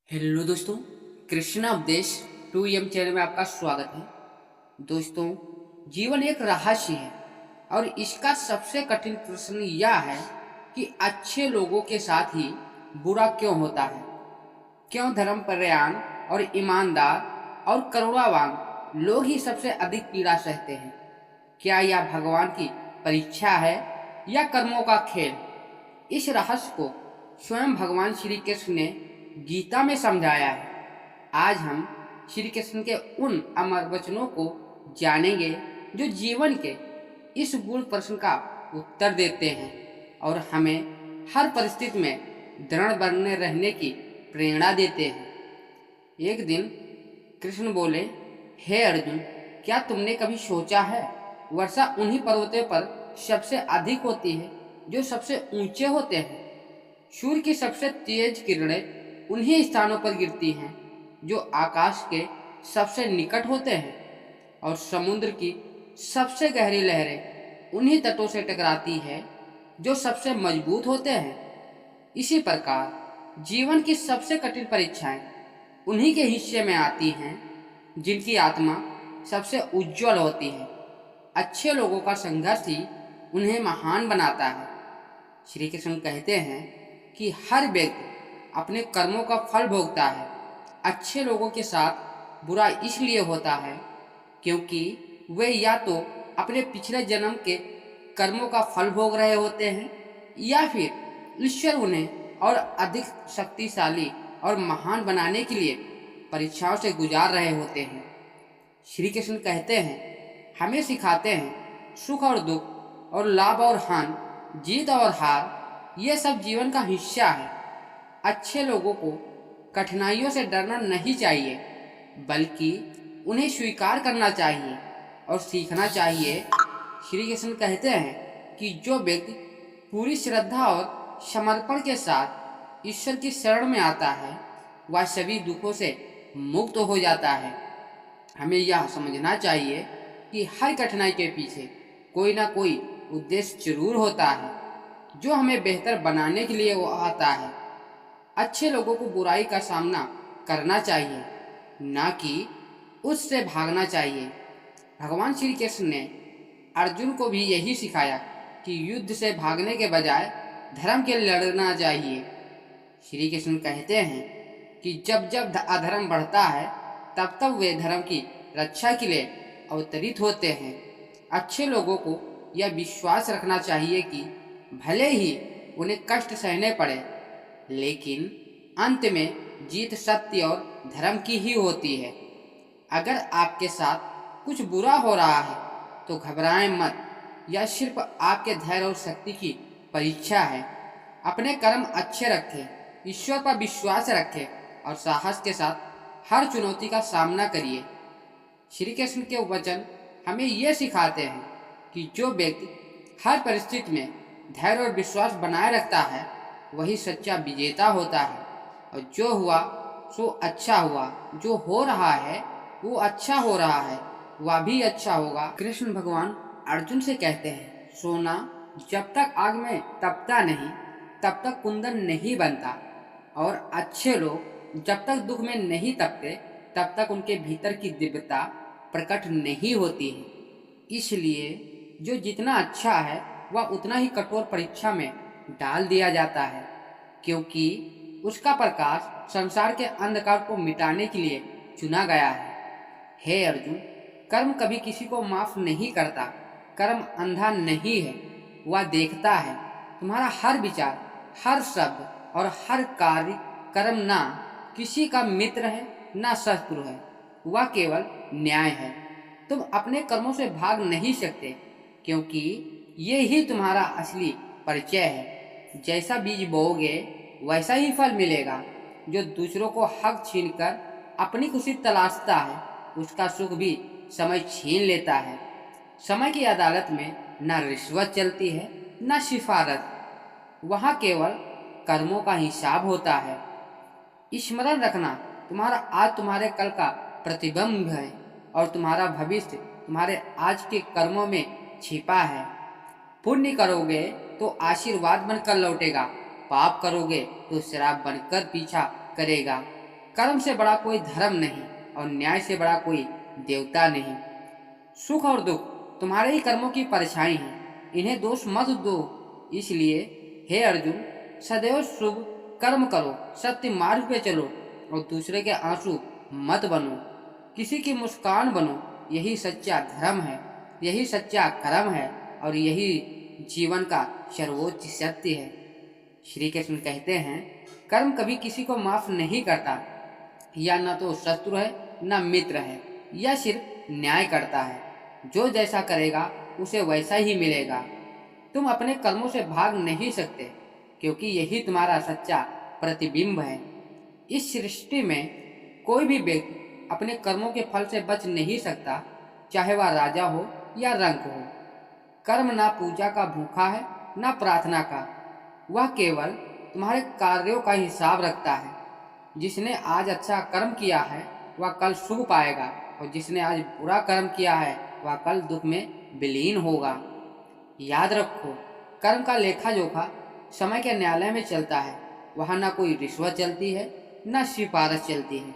Hello दोस्तों, कृष्णा उपदेश 2M channel में आपका स्वागत है। दोस्तों, जीवन एक रहस्य है और इसका सबसे कठिन प्रश्न यह है कि अच्छे लोगों के साथ ही बुरा क्यों होता है। क्यों धर्मपरायण और ईमानदार और करुणावान लोग ही सबसे अधिक पीड़ा सहते हैं। क्या यह भगवान की परीक्षा है या कर्मों का खेल। इस रहस्य को स्वयं भगवान श्री कृष्ण ने गीता में समझाया है। आज हम श्री कृष्ण के उन अमर वचनों को जानेंगे जो जीवन के इस गूढ़ प्रश्न का उत्तर देते हैं और हमें हर परिस्थिति में दृढ़ बने रहने की प्रेरणा देते हैं। एक दिन कृष्ण बोले, हे अर्जुन, क्या तुमने कभी सोचा है वर्षा उन्हीं पर्वतों पर सबसे अधिक होती है जो सबसे ऊंचे होते हैं। सूर्य की सबसे तेज किरणें उन्हीं स्थानों पर गिरती हैं जो आकाश के सबसे निकट होते हैं और समुद्र की सबसे गहरी लहरें उन्हीं तटों से टकराती है जो सबसे मजबूत होते हैं। इसी प्रकार जीवन की सबसे कठिन परीक्षाएं उन्हीं के हिस्से में आती हैं जिनकी आत्मा सबसे उज्जवल होती है। अच्छे लोगों का संघर्ष ही उन्हें महान बनाता है। श्री कृष्ण कहते हैं कि हर व्यक्ति अपने कर्मों का फल भोगता है। अच्छे लोगों के साथ बुरा इसलिए होता है क्योंकि वे या तो अपने पिछले जन्म के कर्मों का फल भोग रहे होते हैं या फिर ईश्वर उन्हें और अधिक शक्तिशाली और महान बनाने के लिए परीक्षाओं से गुजार रहे होते हैं। श्री कृष्ण कहते हैं, हमें सिखाते हैं सुख और दुख और लाभ और हानि, जीत और हार, ये सब जीवन का हिस्सा है। अच्छे लोगों को कठिनाइयों से डरना नहीं चाहिए बल्कि उन्हें स्वीकार करना चाहिए और सीखना चाहिए। श्री कृष्ण कहते हैं कि जो व्यक्ति पूरी श्रद्धा और समर्पण के साथ ईश्वर की शरण में आता है वह सभी दुखों से मुक्त हो जाता है। हमें यह समझना चाहिए कि हर कठिनाई के पीछे कोई ना कोई उद्देश्य जरूर होता है जो हमें बेहतर बनाने के लिए वो आता है। अच्छे लोगों को बुराई का सामना करना चाहिए, ना कि उससे भागना चाहिए। भगवान श्री कृष्ण ने अर्जुन को भी यही सिखाया कि युद्ध से भागने के बजाय धर्म के लड़ना चाहिए। श्री कृष्ण कहते हैं कि जब जब अधर्म बढ़ता है तब तब वे धर्म की रक्षा के लिए अवतरित होते हैं। अच्छे लोगों को यह विश्वास रखना चाहिए कि भले ही उन्हें कष्ट सहने पड़े लेकिन अंत में जीत सत्य और धर्म की ही होती है। अगर आपके साथ कुछ बुरा हो रहा है तो घबराएं मत, यह सिर्फ आपके धैर्य और शक्ति की परीक्षा है। अपने कर्म अच्छे रखें, ईश्वर पर विश्वास रखें और साहस के साथ हर चुनौती का सामना करिए। श्री कृष्ण के वचन हमें ये सिखाते हैं कि जो व्यक्ति हर परिस्थिति में धैर्य और विश्वास बनाए रखता है वही सच्चा विजेता होता है। और जो हुआ सो अच्छा हुआ, जो हो रहा है वो अच्छा हो रहा है, वह भी अच्छा होगा। कृष्ण भगवान अर्जुन से कहते हैं, सोना जब तक आग में तपता नहीं तब तक कुंदन नहीं बनता और अच्छे लोग जब तक दुख में नहीं तपते तब तक उनके भीतर की दिव्यता प्रकट नहीं होती है। इसलिए जो जितना अच्छा है वह उतना ही कठोर परीक्षा में डाल दिया जाता है क्योंकि उसका प्रकाश संसार के अंधकार को मिटाने के लिए चुना गया है। हे अर्जुन, कर्म कभी किसी को माफ नहीं करता। कर्म अंधा नहीं है, वह देखता है तुम्हारा हर विचार, हर शब्द और हर कार्य। कर्म ना किसी का मित्र है ना शत्रु है, वह केवल न्याय है। तुम अपने कर्मों से भाग नहीं सकते क्योंकि ये ही तुम्हारा असली परिचय है। जैसा बीज बोओगे वैसा ही फल मिलेगा। जो दूसरों को हक छीनकर अपनी खुशी तलाशता है उसका सुख भी समय छीन लेता है। समय की अदालत में न रिश्वत चलती है न सिफारत, वहाँ केवल कर्मों का हिसाब होता है। स्मरण रखना, तुम्हारा आज तुम्हारे कल का प्रतिबिंब है और तुम्हारा भविष्य तुम्हारे आज के कर्मों में छिपा है। पुण्य करोगे तो आशीर्वाद बनकर लौटेगा, पाप करोगे तो श्राप बनकर पीछा करेगा। कर्म से बड़ा कोई धर्म नहीं और न्याय से बड़ा कोई देवता नहीं। सुख और दुख तुम्हारे ही कर्मों की परछाई हैं, इन्हें दोष मत दो। इसलिए हे अर्जुन, सदैव शुभ कर्म करो, सत्य मार्ग पे चलो और दूसरे के आंसू मत बनो, किसी की मुस्कान बनो। यही सच्चा धर्म है, यही सच्चा कर्म है और यही जीवन का सर्वोच्च सत्य है। श्री कृष्ण कहते हैं, कर्म कभी किसी को माफ नहीं करता, या न तो शत्रु है न मित्र है, या सिर्फ न्याय करता है। जो जैसा करेगा उसे वैसा ही मिलेगा। तुम अपने कर्मों से भाग नहीं सकते, क्योंकि यही तुम्हारा सच्चा प्रतिबिंब है। इस सृष्टि में कोई भी व्यक्ति अपने कर्मों के फल से बच नहीं सकता, चाहे वह राजा हो या रंक हो। कर्म ना पूजा का भूखा है ना प्रार्थना का, वह केवल तुम्हारे कार्यों का हिसाब रखता है। जिसने आज अच्छा कर्म किया है वह कल सुख पाएगा, और जिसने आज बुरा कर्म किया है वह कल दुख में विलीन होगा। याद रखो, कर्म का लेखा जोखा समय के न्यायालय में चलता है। वहाँ ना कोई रिश्वत चलती है ना सिफारिश चलती है।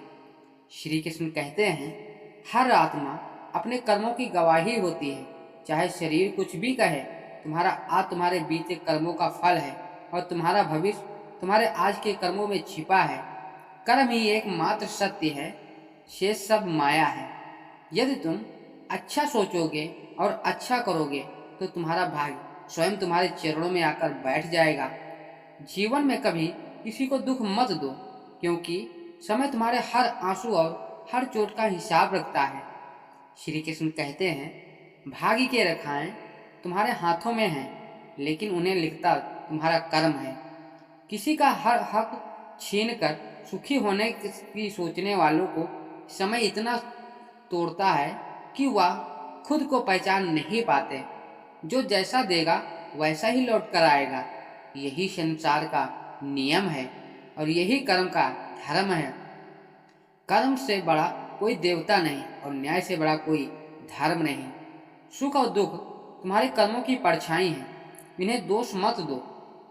श्री कृष्ण कहते हैं, हर आत्मा अपने कर्मों की गवाही होती है। चाहे शरीर कुछ भी कहे, तुम्हारा आज तुम्हारे बीते कर्मों का फल है और तुम्हारा भविष्य तुम्हारे आज के कर्मों में छिपा है। कर्म ही एकमात्र सत्य है, शेष सब माया है। यदि तुम अच्छा सोचोगे और अच्छा करोगे तो तुम्हारा भाग्य स्वयं तुम्हारे चरणों में आकर बैठ जाएगा। जीवन में कभी किसी को दुख मत दो, क्योंकि समय तुम्हारे हर आंसू और हर चोट का हिसाब रखता है। श्री कृष्ण कहते हैं, भाग्य के रेखाएं तुम्हारे हाथों में हैं, लेकिन उन्हें लिखता तुम्हारा कर्म है। किसी का हर हक छीनकर सुखी होने की सोचने वालों को समय इतना तोड़ता है कि वह खुद को पहचान नहीं पाते। जो जैसा देगा वैसा ही लौट कर आएगा। यही संसार का नियम है और यही कर्म का धर्म है। कर्म से बड़ा कोई देवता नहीं और न्याय से बड़ा कोई धर्म नहीं। सुख और दुख तुम्हारे कर्मों की परछाई हैं, इन्हें दोष मत दो।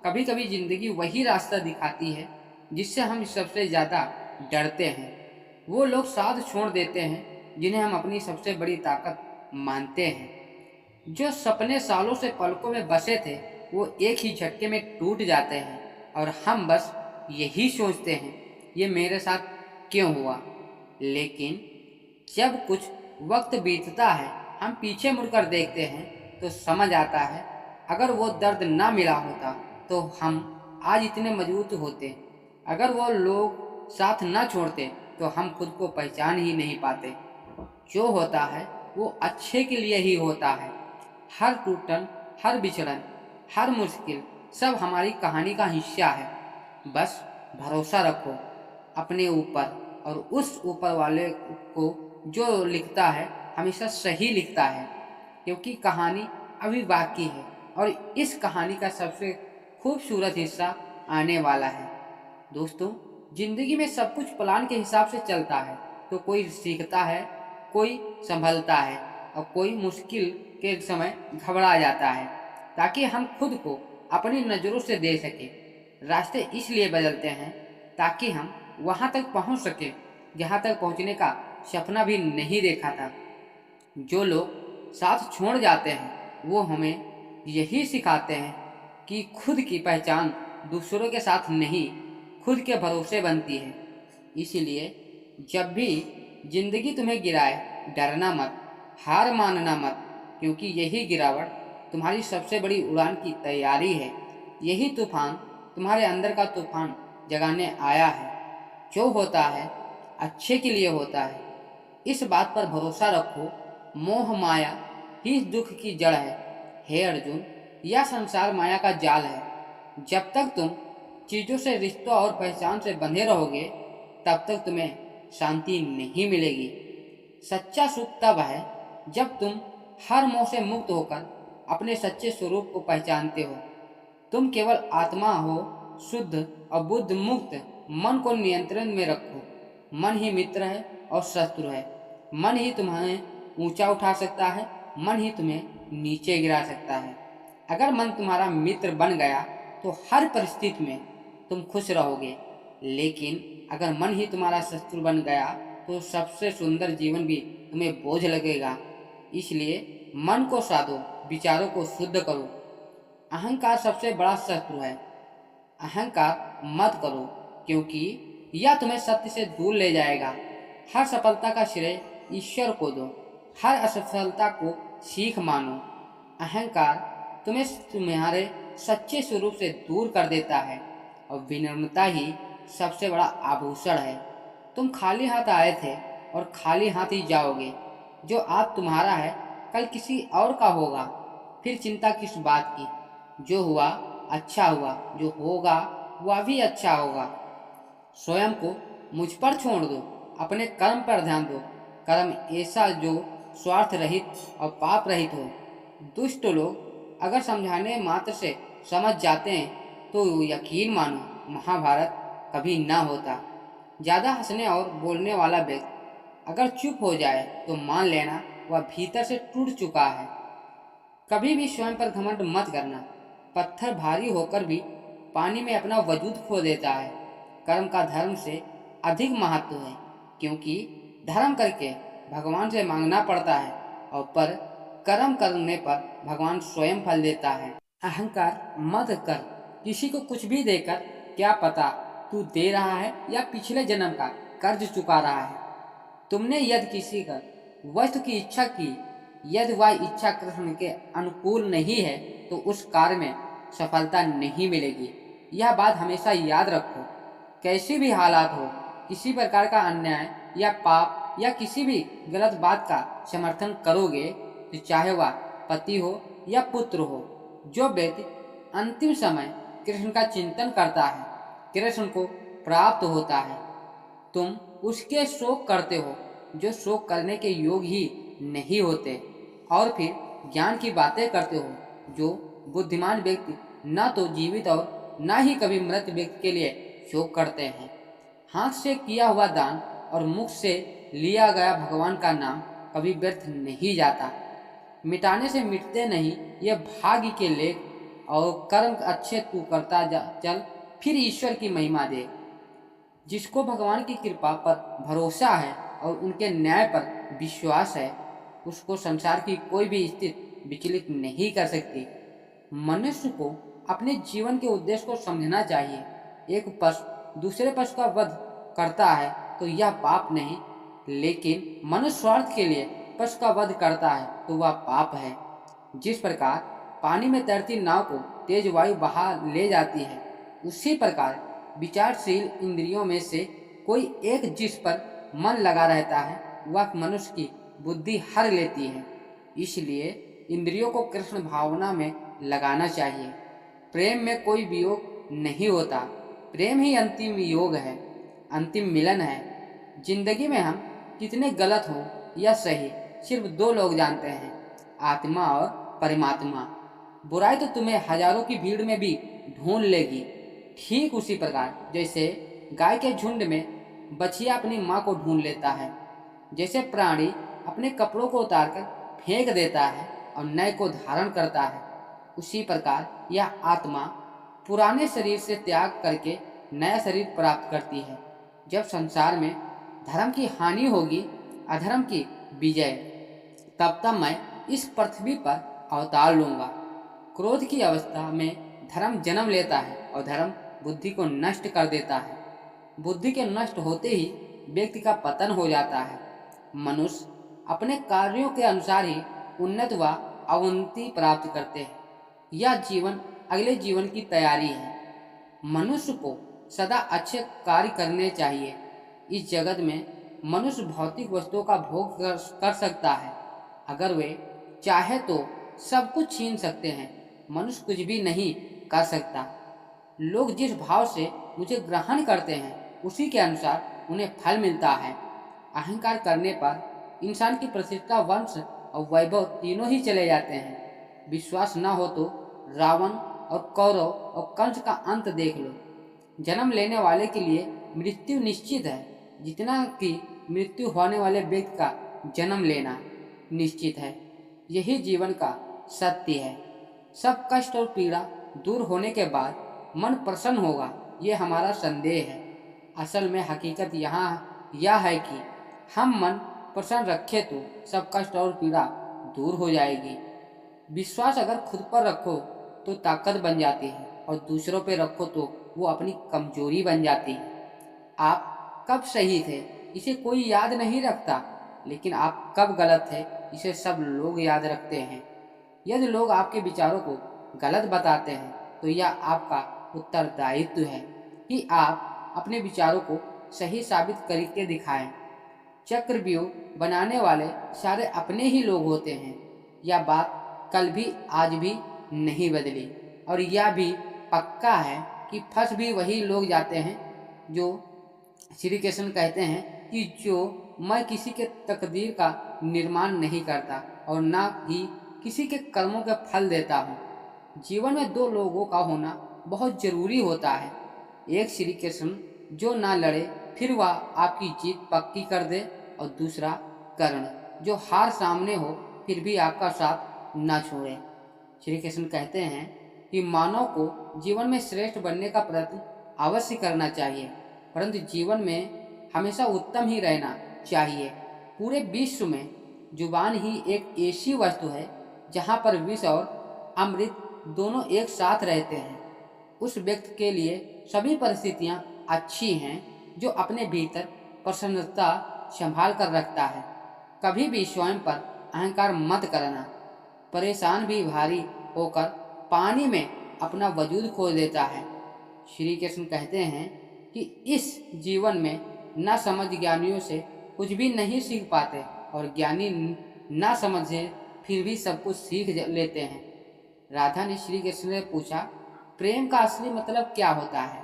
कभी कभी जिंदगी वही रास्ता दिखाती है जिससे हम सबसे ज़्यादा डरते हैं। वो लोग साथ छोड़ देते हैं जिन्हें हम अपनी सबसे बड़ी ताकत मानते हैं। जो सपने सालों से पलकों में बसे थे वो एक ही झटके में टूट जाते हैं, और हम बस यही सोचते हैं, ये मेरे साथ क्यों हुआ। लेकिन जब कुछ वक्त बीतता है, हम पीछे मुड़कर देखते हैं तो समझ आता है, अगर वो दर्द ना मिला होता तो हम आज इतने मजबूत होते। अगर वो लोग साथ ना छोड़ते तो हम खुद को पहचान ही नहीं पाते। जो होता है वो अच्छे के लिए ही होता है। हर टूटन, हर बिछड़न, हर मुश्किल सब हमारी कहानी का हिस्सा है। बस भरोसा रखो अपने ऊपर, और उस ऊपर वाले को जो लिखता है हमेशा सही लिखता है, क्योंकि कहानी अभी बाकी है और इस कहानी का सबसे खूबसूरत हिस्सा आने वाला है। दोस्तों, जिंदगी में सब कुछ प्लान के हिसाब से चलता है, तो कोई सीखता है, कोई संभलता है और कोई मुश्किल के समय घबरा जाता है, ताकि हम खुद को अपनी नज़रों से दे सके। रास्ते इसलिए बदलते हैं ताकि हम वहाँ तक पहुँच सके जहाँ तक पहुँचने का सपना भी नहीं देखा था। जो लोग साथ छोड़ जाते हैं वो हमें यही सिखाते हैं कि खुद की पहचान दूसरों के साथ नहीं, खुद के भरोसे बनती है। इसीलिए जब भी जिंदगी तुम्हें गिराए, डरना मत, हार मानना मत, क्योंकि यही गिरावट तुम्हारी सबसे बड़ी उड़ान की तैयारी है। यही तूफान तुम्हारे अंदर का तूफान जगाने आया है। जो होता है अच्छे के लिए होता है, इस बात पर भरोसा रखो। मोह माया ही दुख की जड़ है। हे अर्जुन, यह संसार माया का जाल है। जब तक तुम चीज़ों से, रिश्तों और पहचान से बंधे रहोगे, तब तक तुम्हें शांति नहीं मिलेगी। सच्चा सुख तब है जब तुम हर मोह से मुक्त होकर अपने सच्चे स्वरूप को पहचानते हो। तुम केवल आत्मा हो, शुद्ध और बुद्ध मुक्त। मन को नियंत्रण में रखो। मन ही मित्र है और शत्रु है। मन ही तुम्हें ऊंचा उठा सकता है, मन ही तुम्हें नीचे गिरा सकता है। अगर मन तुम्हारा मित्र बन गया तो हर परिस्थिति में तुम खुश रहोगे, लेकिन अगर मन ही तुम्हारा शत्रु बन गया तो सबसे सुंदर जीवन भी तुम्हें बोझ लगेगा। इसलिए मन को साधो, विचारों को शुद्ध करो। अहंकार सबसे बड़ा शत्रु है। अहंकार मत करो, क्योंकि यह तुम्हें सत्य से दूर ले जाएगा। हर सफलता का श्रेय ईश्वर को दो, हर असफलता को सीख मानो। अहंकार तुम्हें तुम्हारे सच्चे स्वरूप से दूर कर देता है और विनम्रता ही सबसे बड़ा आभूषण है। तुम खाली हाथ आए थे और खाली हाथ ही जाओगे। जो आज तुम्हारा है कल किसी और का होगा, फिर चिंता किस बात की। जो हुआ अच्छा हुआ, जो होगा वह भी अच्छा होगा। स्वयं को मुझ पर छोड़ दो, अपने कर्म पर ध्यान दो। कर्म ऐसा जो स्वार्थ रहित और पाप रहित हो। दुष्ट लोग अगर समझाने मात्र से समझ जाते हैं तो यकीन मानो महाभारत कभी ना होता। ज़्यादा हंसने और बोलने वाला व्यक्ति अगर चुप हो जाए तो मान लेना वह भीतर से टूट चुका है। कभी भी स्वयं पर घमंड मत करना। पत्थर भारी होकर भी पानी में अपना वजूद खो देता है। कर्म का धर्म से अधिक महत्व है, क्योंकि धर्म करके भगवान से मांगना पड़ता है और पर कर्म करने पर भगवान स्वयं फल देता है। अहंकार मत कर। किसी को कुछ भी देकर क्या पता तू दे रहा है या पिछले जन्म का कर्ज चुका रहा है। तुमने यदि किसी का वस्तु की इच्छा की, यदि वह इच्छा कृष्ण के अनुकूल नहीं है तो उस कार्य में सफलता नहीं मिलेगी। यह बात हमेशा याद रखो। कैसी भी हालात हो, किसी प्रकार का अन्याय या पाप या किसी भी गलत बात का समर्थन करोगे तो चाहे वह पति हो या पुत्र हो। जो व्यक्ति अंतिम समय कृष्ण का चिंतन करता है, कृष्ण को प्राप्त होता है। तुम उसके शोक करते हो जो शोक करने के योग ही नहीं होते, और फिर ज्ञान की बातें करते हो जो बुद्धिमान व्यक्ति न तो जीवित और न ही कभी मृत व्यक्ति के लिए शोक करते हैं। हाथ से किया हुआ दान और मुख से लिया गया भगवान का नाम कभी व्यर्थ नहीं जाता। मिटाने से मिटते नहीं, ये भाग्य के लेख। और कर्म अच्छे तू करता चल, फिर ईश्वर की महिमा दे। जिसको भगवान की कृपा पर भरोसा है और उनके न्याय पर विश्वास है, उसको संसार की कोई भी स्थिति विचलित नहीं कर सकती। मनुष्य को अपने जीवन के उद्देश्य को समझना चाहिए। एक पशु दूसरे पशु का वध करता है तो यह पाप नहीं, लेकिन मनुष्य स्वार्थ के लिए पशु का वध करता है तो वह पाप है। जिस प्रकार पानी में तैरती नाव को तेज वायु बहा ले जाती है, उसी प्रकार विचारशील इंद्रियों में से कोई एक जिस पर मन लगा रहता है वह मनुष्य की बुद्धि हर लेती है। इसलिए इंद्रियों को कृष्ण भावना में लगाना चाहिए। प्रेम में कोई वियोग नहीं होता, प्रेम ही अंतिम योग है, अंतिम मिलन है। जिंदगी में हम कितने गलत हो या सही सिर्फ दो लोग जानते हैं, आत्मा और परमात्मा। बुराई तो तुम्हें हजारों की भीड़ में भी ढूंढ लेगी। ठीक उसी प्रकार जैसे गाय के झुंड में बछिया अपनी माँ को ढूंढ लेता है, जैसे प्राणी अपने कपड़ों को उतारकर फेंक देता है और नए को धारण करता है, उसी प्रकार यह आत्मा पुराने शरीर से त्याग करके नया शरीर प्राप्त करती है। जब संसार में धर्म की हानि होगी, अधर्म की विजय, तब मैं इस पृथ्वी पर अवतार लूंगा। क्रोध की अवस्था में धर्म जन्म लेता है और धर्म बुद्धि को नष्ट कर देता है। बुद्धि के नष्ट होते ही व्यक्ति का पतन हो जाता है। मनुष्य अपने कार्यों के अनुसार ही उन्नत व अवनति प्राप्त करते हैं। यह जीवन अगले जीवन की तैयारी है। मनुष्य को सदा अच्छे कार्य करने चाहिए। इस जगत में मनुष्य भौतिक वस्तुओं का भोग कर सकता है। अगर वे चाहे तो सब कुछ छीन सकते हैं, मनुष्य कुछ भी नहीं कर सकता। लोग जिस भाव से मुझे ग्रहण करते हैं उसी के अनुसार उन्हें फल मिलता है। अहंकार करने पर इंसान की प्रतिष्ठा, वंश और वैभव तीनों ही चले जाते हैं। विश्वास न हो तो रावण और कौरव और कंस का अंत देख लो। जन्म लेने वाले के लिए मृत्यु निश्चित है, जितना कि मृत्यु होने वाले व्यक्ति का जन्म लेना निश्चित है। यही जीवन का सत्य है। सब कष्ट और पीड़ा दूर होने के बाद मन प्रसन्न होगा, ये हमारा संदेह है। असल में हकीकत यहाँ यह है कि हम मन प्रसन्न रखें तो सब कष्ट और पीड़ा दूर हो जाएगी। विश्वास अगर खुद पर रखो तो ताकत बन जाती है और दूसरों पे रखो तो वो अपनी कमजोरी बन जाती है। आप कब सही थे इसे कोई याद नहीं रखता, लेकिन आप कब गलत थे इसे सब लोग याद रखते हैं। यदि लोग आपके विचारों को गलत बताते हैं तो यह आपका उत्तरदायित्व है कि आप अपने विचारों को सही साबित करके दिखाएं। चक्रव्यूह बनाने वाले सारे अपने ही लोग होते हैं। यह बात कल भी आज भी नहीं बदली, और यह भी पक्का है कि फंस भी वही लोग जाते हैं जो श्री कृष्ण कहते हैं कि जो मैं किसी के तकदीर का निर्माण नहीं करता और ना ही किसी के कर्मों के फल देता हूँ। जीवन में दो लोगों का होना बहुत जरूरी होता है, एक श्री कृष्ण जो ना लड़े फिर वह आपकी जीत पक्की कर दे, और दूसरा कर्ण जो हार सामने हो फिर भी आपका साथ ना छोड़े। श्री कृष्ण कहते हैं कि मानव को जीवन में श्रेष्ठ बनने का प्रयत्न अवश्य करना चाहिए, परंतु जीवन में हमेशा उत्तम ही रहना चाहिए। पूरे विश्व में जुबान ही एक ऐसी वस्तु है जहाँ पर विष और अमृत दोनों एक साथ रहते हैं। उस व्यक्ति के लिए सभी परिस्थितियाँ अच्छी हैं जो अपने भीतर प्रसन्नता संभाल कर रखता है। कभी भी स्वयं पर अहंकार मत करना। परेशान भी भारी होकर पानी में अपना वजूद खो देता है। श्री कृष्ण कहते हैं कि इस जीवन में न समझ ज्ञानियों से कुछ भी नहीं सीख पाते, और ज्ञानी न समझे फिर भी सब कुछ सीख लेते हैं। राधा ने श्री कृष्ण से पूछा, प्रेम का असली मतलब क्या होता है?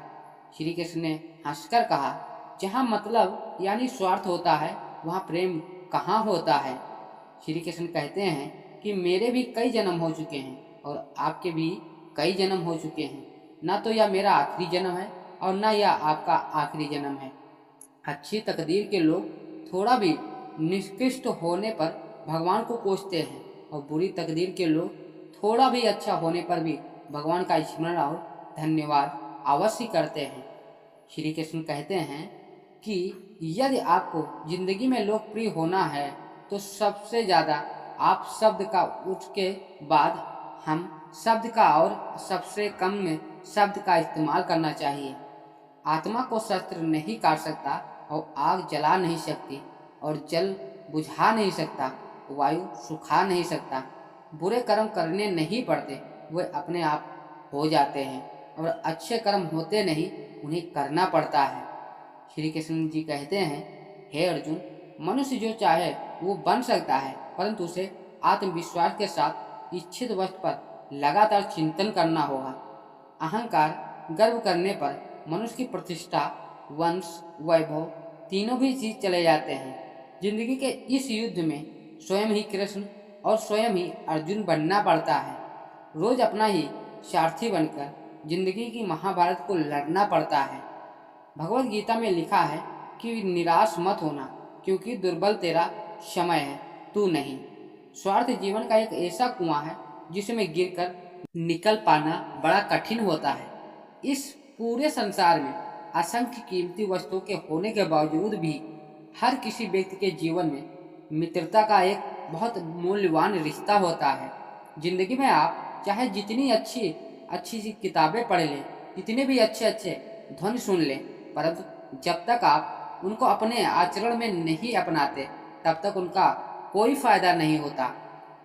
श्री कृष्ण ने हंसकर कहा, जहाँ मतलब यानी स्वार्थ होता है वहाँ प्रेम कहाँ होता है। श्री कृष्ण कहते हैं कि मेरे भी कई जन्म हो चुके हैं और आपके भी कई जन्म हो चुके हैं। ना तो यह मेरा आखिरी जन्म है और ना यह आपका आखिरी जन्म है। अच्छी तकदीर के लोग थोड़ा भी निकृष्ट होने पर भगवान को कोसते हैं, और बुरी तकदीर के लोग थोड़ा भी अच्छा होने पर भी भगवान का स्मरण और धन्यवाद अवश्य करते हैं। श्री कृष्ण कहते हैं कि यदि आपको जिंदगी में लोकप्रिय होना है तो सबसे ज़्यादा आप शब्द का उसके बाद हम शब्द का और सबसे कम में शब्द का इस्तेमाल करना चाहिए। आत्मा को शस्त्र नहीं काट सकता और आग जला नहीं सकती और जल बुझा नहीं सकता, वायु सुखा नहीं सकता। बुरे कर्म करने नहीं पड़ते, वे अपने आप हो जाते हैं, और अच्छे कर्म होते नहीं, उन्हें करना पड़ता है। श्री कृष्ण जी कहते हैं, हे अर्जुन, मनुष्य जो चाहे वो बन सकता है, परंतु उसे आत्मविश्वास के साथ इच्छित वस्तु पर लगातार चिंतन करना होगा। अहंकार गर्व करने पर मनुष्य की प्रतिष्ठा, वंश, वैभव तीनों भी चीज चले जाते हैं। जिंदगी के इस युद्ध में स्वयं ही कृष्ण और स्वयं ही अर्जुन बनना पड़ता है। रोज अपना ही सारथी बनकर जिंदगी की महाभारत को लड़ना पड़ता है। भगवत गीता में लिखा है कि निराश मत होना, क्योंकि दुर्बल तेरा समय है, तू नहीं। स्वार्थ जीवन का एक ऐसा कुआं है जिसमें गिरकर निकल पाना बड़ा कठिन होता है। इस पूरे संसार में असंख्य कीमती वस्तुओं के होने के बावजूद भी हर किसी व्यक्ति के जीवन में मित्रता का एक बहुत मूल्यवान रिश्ता होता है। जिंदगी में आप चाहे जितनी अच्छी अच्छी सी किताबें पढ़ लें, जितने भी अच्छे अच्छे ध्वन सुन लें, परंतु जब तक आप उनको अपने आचरण में नहीं अपनाते तब तक उनका कोई फायदा नहीं होता।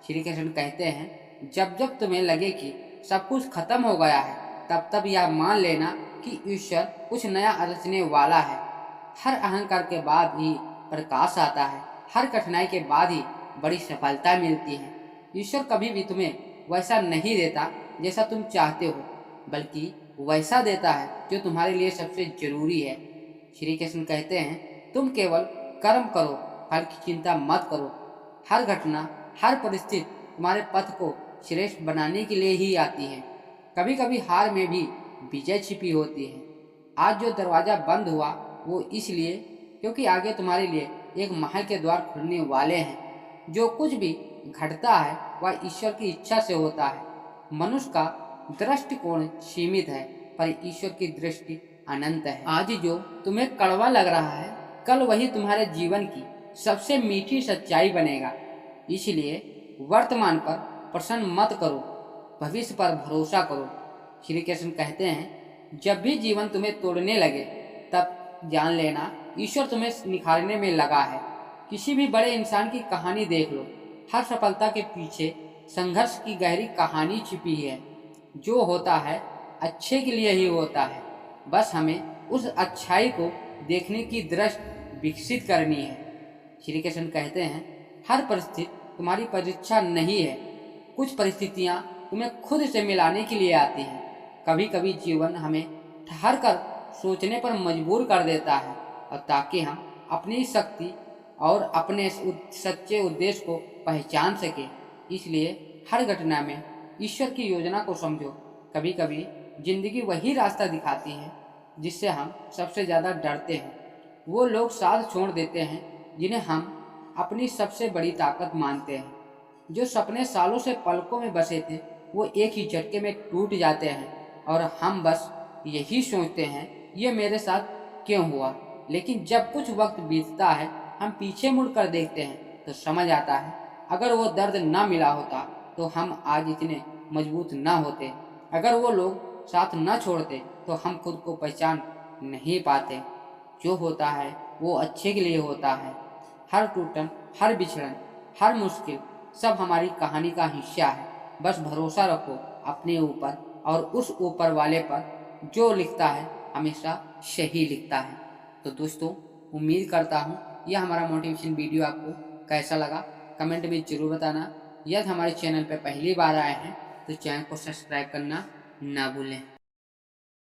श्री कृष्ण कहते हैं, जब जब तुम्हें लगे कि सब कुछ खत्म हो गया है तब तब यह मान लेना कि ईश्वर कुछ नया रचने वाला है। हर अहंकार के बाद ही प्रकाश आता है, हर कठिनाई के बाद ही बड़ी सफलता मिलती है। ईश्वर कभी भी तुम्हें वैसा नहीं देता जैसा तुम चाहते हो, बल्कि वैसा देता है जो तुम्हारे लिए सबसे जरूरी है। श्री कृष्ण कहते हैं, तुम केवल कर्म करो, फल की चिंता मत करो। हर घटना, हर परिस्थिति तुम्हारे पथ को श्रेष्ठ बनाने के लिए ही आती है। कभी कभी हार में भी विजय छिपी होती है। आज जो दरवाजा बंद हुआ वो इसलिए क्योंकि आगे तुम्हारे लिए एक महल के द्वार खुलने वाले हैं। जो कुछ भी घटता है वह ईश्वर की इच्छा से होता है। मनुष्य का दृष्टिकोण सीमित है, पर ईश्वर की दृष्टि अनंत है। आज जो तुम्हें कड़वा लग रहा है, कल वही तुम्हारे जीवन की सबसे मीठी सच्चाई बनेगा। इसलिए वर्तमान पर प्रश्न मत करो, भविष्य पर भरोसा करो। श्री कृष्ण कहते हैं, जब भी जीवन तुम्हें तोड़ने लगे तब जान लेना ईश्वर तुम्हें निखारने में लगा है। किसी भी बड़े इंसान की कहानी देख लो, हर सफलता के पीछे संघर्ष की गहरी कहानी छिपी है। जो होता है अच्छे के लिए ही होता है, बस हमें उस अच्छाई को देखने की दृष्टि विकसित करनी है। श्री कृष्ण कहते हैं, हर परिस्थिति तुम्हारी परीक्षा नहीं है। कुछ परिस्थितियाँ तुम्हें खुद से मिलाने के लिए आती हैं। कभी कभी जीवन हमें ठहर कर सोचने पर मजबूर कर देता है, और ताकि हम अपनी शक्ति और अपने सच्चे उद्देश्य को पहचान सके। इसलिए हर घटना में ईश्वर की योजना को समझो। कभी कभी जिंदगी वही रास्ता दिखाती है जिससे हम सबसे ज़्यादा डरते हैं। वो लोग साथ छोड़ देते हैं जिन्हें हम अपनी सबसे बड़ी ताकत मानते हैं। जो सपने सालों से पलकों में बसे थे, वो एक ही झटके में टूट जाते हैं, और हम बस यही सोचते हैं, ये मेरे साथ क्यों हुआ। लेकिन जब कुछ वक्त बीतता है, हम पीछे मुड़कर देखते हैं तो समझ आता है, अगर वो दर्द ना मिला होता तो हम आज इतने मजबूत ना होते। अगर वो लोग साथ न छोड़ते तो हम खुद को पहचान नहीं पाते। जो होता है वो अच्छे के लिए होता है। हर टूटन, हर बिछड़न, हर मुश्किल सब हमारी कहानी का हिस्सा है। बस भरोसा रखो अपने ऊपर और उस ऊपर वाले पर, जो लिखता है हमेशा सही लिखता है। तो दोस्तों, उम्मीद करता हूँ यह हमारा मोटिवेशन वीडियो आपको कैसा लगा, कमेंट में ज़रूर बताना। यदि हमारे चैनल पर पहली बार आए हैं तो चैनल को सब्सक्राइब करना ना भूलें।